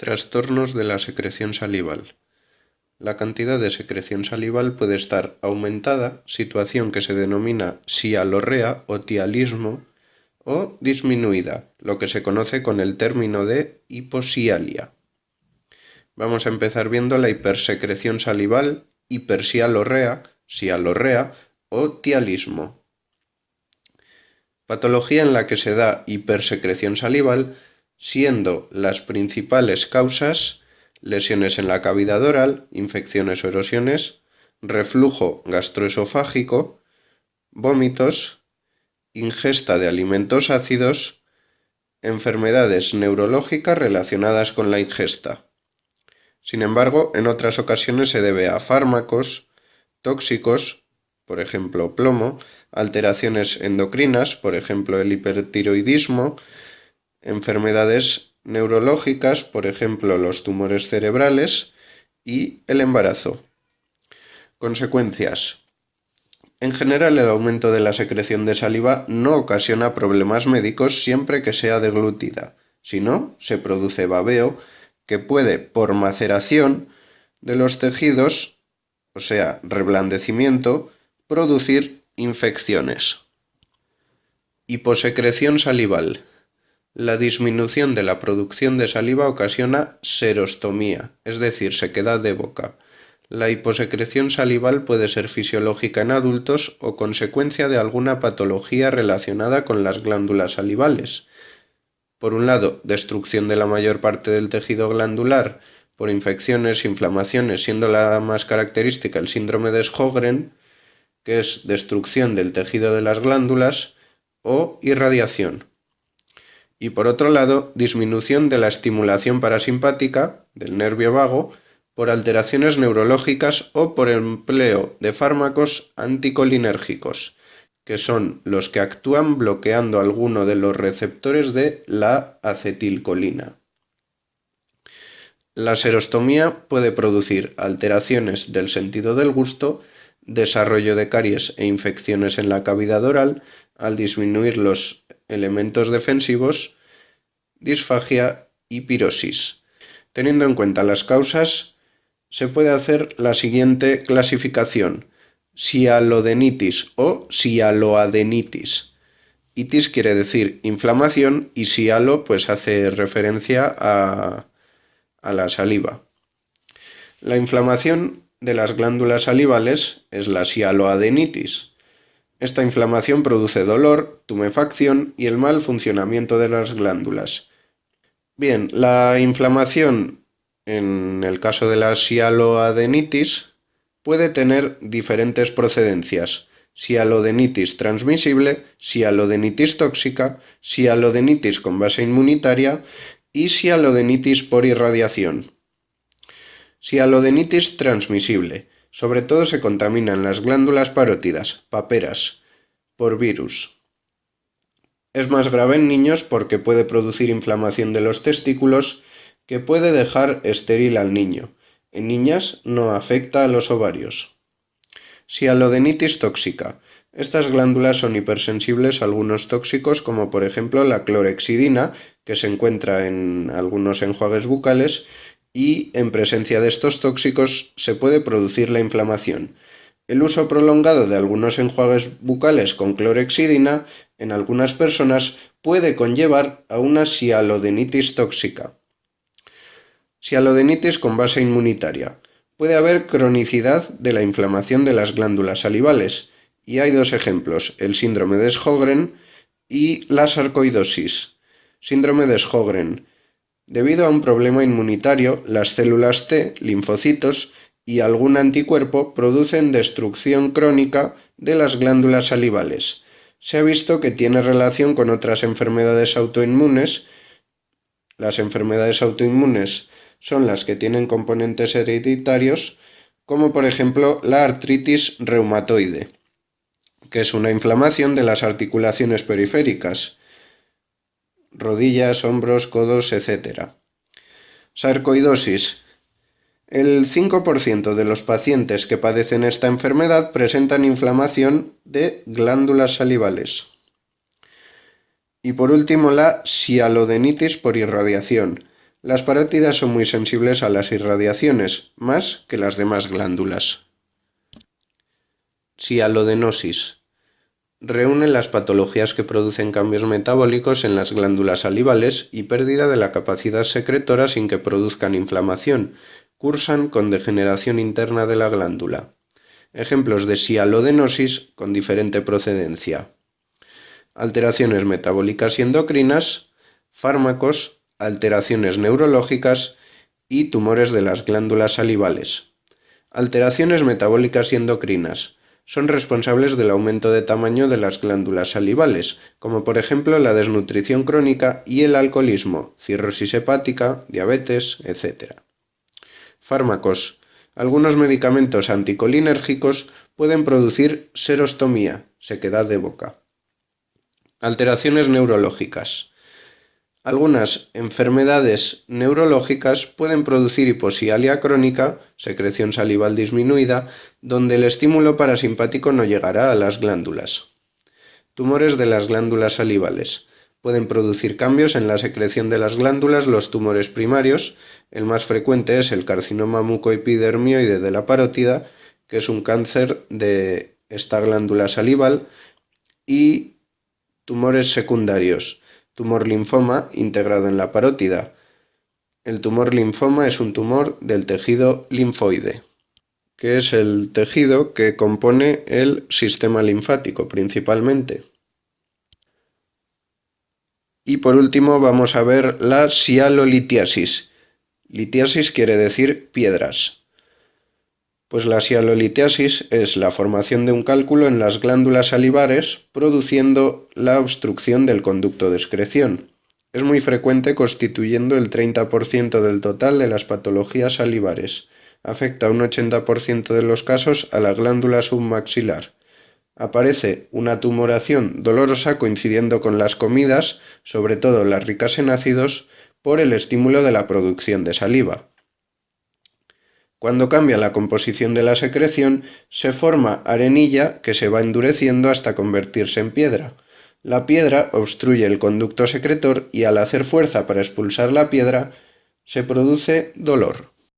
Trastornos de la secreción salival. La cantidad de secreción salival puede estar aumentada, situación que se denomina sialorrea o tialismo, o disminuida, lo que se conoce con el término de hiposialia. Vamos a empezar viendo la hipersecreción salival, hipersialorrea, sialorrea o tialismo. Patología en la que se da hipersecreción salival, siendo las principales causas lesiones en la cavidad oral, infecciones o erosiones, reflujo gastroesofágico, vómitos, ingesta de alimentos ácidos, enfermedades neurológicas relacionadas con la ingesta. Sin embargo, en otras ocasiones se debe a fármacos tóxicos, por ejemplo plomo, alteraciones endocrinas, por ejemplo el hipertiroidismo, enfermedades neurológicas, por ejemplo los tumores cerebrales y el embarazo. Consecuencias. En general, el aumento de la secreción de saliva no ocasiona problemas médicos siempre que sea deglutida. Si no, se produce babeo que puede, por maceración de los tejidos, o sea, reblandecimiento, producir infecciones. Hiposecreción salival. La disminución de la producción de saliva ocasiona serostomía, es decir, sequedad de boca. La hiposecreción salival puede ser fisiológica en adultos o consecuencia de alguna patología relacionada con las glándulas salivales. Por un lado, destrucción de la mayor parte del tejido glandular por infecciones, inflamaciones, siendo la más característica el síndrome de Sjögren, que es destrucción del tejido de las glándulas, o irradiación. Y por otro lado, disminución de la estimulación parasimpática del nervio vago por alteraciones neurológicas o por empleo de fármacos anticolinérgicos, que son los que actúan bloqueando alguno de los receptores de la acetilcolina. La serostomía puede producir alteraciones del sentido del gusto, desarrollo de caries e infecciones en la cavidad oral al disminuir los elementos defensivos, disfagia y pirosis. Teniendo en cuenta las causas, se puede hacer la siguiente clasificación: sialodenitis o sialoadenitis. Itis quiere decir inflamación y sialo pues hace referencia a la saliva. La inflamación de las glándulas salivales es la sialoadenitis. Esta inflamación produce dolor, tumefacción y el mal funcionamiento de las glándulas. Bien, la inflamación en el caso de la sialoadenitis puede tener diferentes procedencias: sialodenitis transmisible, sialodenitis tóxica, sialodenitis con base inmunitaria y sialodenitis por irradiación. Sialodenitis transmisible. Sobre todo se contaminan las glándulas parótidas, paperas, por virus. Es más grave en niños porque puede producir inflamación de los testículos que puede dejar estéril al niño. En niñas no afecta a los ovarios. Sialodenitis tóxica. Estas glándulas son hipersensibles a algunos tóxicos como por ejemplo la clorhexidina, que se encuentra en algunos enjuagues bucales, y en presencia de estos tóxicos se puede producir la inflamación. El uso prolongado de algunos enjuagues bucales con clorhexidina en algunas personas puede conllevar a una sialodenitis tóxica. Sialodenitis con base inmunitaria. Puede haber cronicidad de la inflamación de las glándulas salivales, y hay dos ejemplos: el síndrome de Sjögren y la sarcoidosis. Síndrome de Sjögren. Debido a un problema inmunitario, las células T, linfocitos y algún anticuerpo producen destrucción crónica de las glándulas salivales. Se ha visto que tiene relación con otras enfermedades autoinmunes. Las enfermedades autoinmunes son las que tienen componentes hereditarios, como por ejemplo la artritis reumatoide, que es una inflamación de las articulaciones periféricas, rodillas, hombros, codos, etc. Sarcoidosis. El 5% de los pacientes que padecen esta enfermedad presentan inflamación de glándulas salivales. Y por último, la sialodenitis por irradiación. Las parótidas son muy sensibles a las irradiaciones, más que las demás glándulas. Sialodenosis. Reúne las patologías que producen cambios metabólicos en las glándulas salivales y pérdida de la capacidad secretora sin que produzcan inflamación. Cursan con degeneración interna de la glándula. Ejemplos de sialodenosis con diferente procedencia: alteraciones metabólicas y endocrinas, fármacos, alteraciones neurológicas y tumores de las glándulas salivales. Alteraciones metabólicas y endocrinas son responsables del aumento de tamaño de las glándulas salivales, como por ejemplo la desnutrición crónica y el alcoholismo, cirrosis hepática, diabetes, etc. Fármacos. Algunos medicamentos anticolinérgicos pueden producir serostomía, sequedad de boca. Alteraciones neurológicas. Algunas enfermedades neurológicas pueden producir hiposialia crónica, secreción salival disminuida, donde el estímulo parasimpático no llegará a las glándulas. Tumores de las glándulas salivales. Pueden producir cambios en la secreción de las glándulas los tumores primarios. El más frecuente es el carcinoma mucoepidermioide de la parótida, que es un cáncer de esta glándula salival, y tumores secundarios. Tumor linfoma integrado en la parótida. El tumor linfoma es un tumor del tejido linfoide, que es el tejido que compone el sistema linfático principalmente. Y por último vamos a ver la sialolitiasis. Litiasis quiere decir piedras. Pues la sialolitiasis es la formación de un cálculo en las glándulas salivares, produciendo la obstrucción del conducto de excreción. Es muy frecuente, constituyendo el 30% del total de las patologías salivares. Afecta un 80% de los casos a la glándula submaxilar. Aparece una tumoración dolorosa coincidiendo con las comidas, sobre todo las ricas en ácidos, por el estímulo de la producción de saliva. Cuando cambia la composición de la secreción, se forma arenilla que se va endureciendo hasta convertirse en piedra. La piedra obstruye el conducto secretor y al hacer fuerza para expulsar la piedra, se produce dolor.